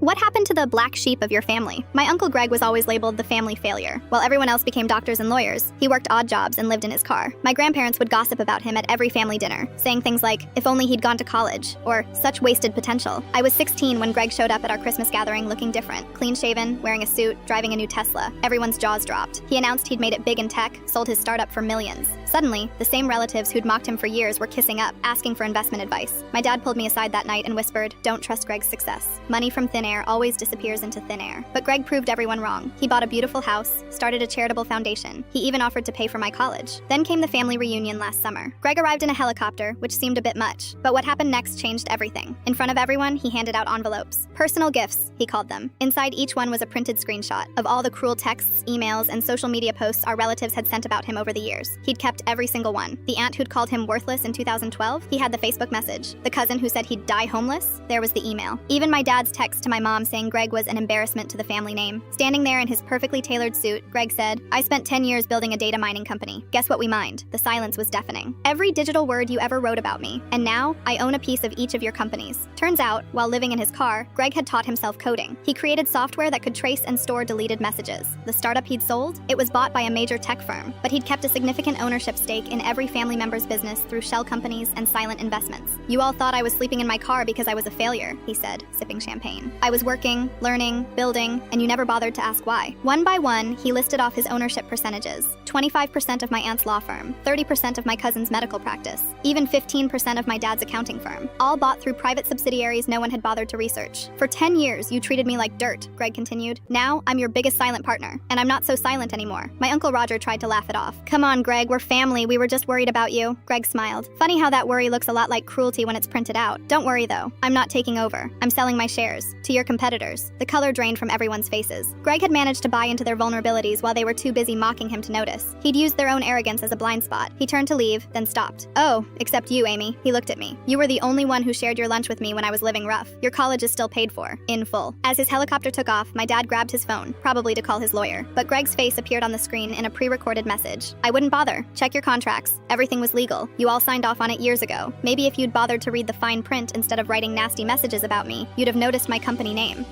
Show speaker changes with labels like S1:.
S1: What happened to the black sheep of your family? My Uncle Greg was always labeled the family failure. While everyone else became doctors and lawyers, he worked odd jobs and lived in his car. My grandparents would gossip about him at every family dinner, saying things like, if only he'd gone to college, or such wasted potential. I was 16 when Greg showed up at our Christmas gathering looking different, clean-shaven, wearing a suit, driving a new Tesla. Everyone's jaws dropped. He announced he'd made it big in tech, sold his startup for millions. Suddenly, the same relatives who'd mocked him for years were kissing up, asking for investment advice. My dad pulled me aside that night and whispered, don't trust Greg's success. Money from thin air always disappears into thin air. But Greg proved everyone wrong. He bought a beautiful house, started a charitable foundation. He even offered to pay for my college. Then came the family reunion last summer. Greg arrived in a helicopter, which seemed a bit much. But what happened next changed everything. In front of everyone, he handed out envelopes. Personal gifts, he called them. Inside each one was a printed screenshot of all the cruel texts, emails, and social media posts our relatives had sent about him over the years. He'd kept every single one. The aunt who'd called him worthless in 2012, he had the Facebook message. The cousin who said he'd die homeless, there was the email. Even my dad's text to my mom saying Greg was an embarrassment to the family name. Standing there in his perfectly tailored suit, Greg said, I spent 10 years building a data mining company. Guess what we mined? The silence was deafening. Every digital word you ever wrote about me. And now, I own a piece of each of your companies. Turns out, while living in his car, Greg had taught himself coding. He created software that could trace and store deleted messages. The startup he'd sold? It was bought by a major tech firm, but he'd kept a significant ownership stake in every family member's business through shell companies and silent investments. You all thought I was sleeping in my car because I was a failure, he said, sipping champagne. I was working, learning, building, and you never bothered to ask why. One by one, he listed off his ownership percentages. 25% of my aunt's law firm, 30% of my cousin's medical practice, even 15% of my dad's accounting firm, all bought through private subsidiaries no one had bothered to research. For 10 years, you treated me like dirt, Greg continued. Now, I'm your biggest silent partner, and I'm not so silent anymore. My Uncle Roger tried to laugh it off. Come on, Greg, we're family, we were just worried about you. Greg smiled. Funny how that worry looks a lot like cruelty when it's printed out. Don't worry though, I'm not taking over. I'm selling my shares. To your competitors. The color drained from everyone's faces. Greg had managed to buy into their vulnerabilities while they were too busy mocking him to notice. He'd used their own arrogance as a blind spot. He turned to leave, then stopped. Oh, except you, Amy. He looked at me. You were the only one who shared your lunch with me when I was living rough. Your college is still paid for, in full. As his helicopter took off, my dad grabbed his phone, probably to call his lawyer. But Greg's face appeared on the screen in a pre-recorded message. I wouldn't bother. Check your contracts. Everything was legal. You all signed off on it years ago. Maybe if you'd bothered to read the fine print instead of writing nasty messages about me, you'd have noticed my company name.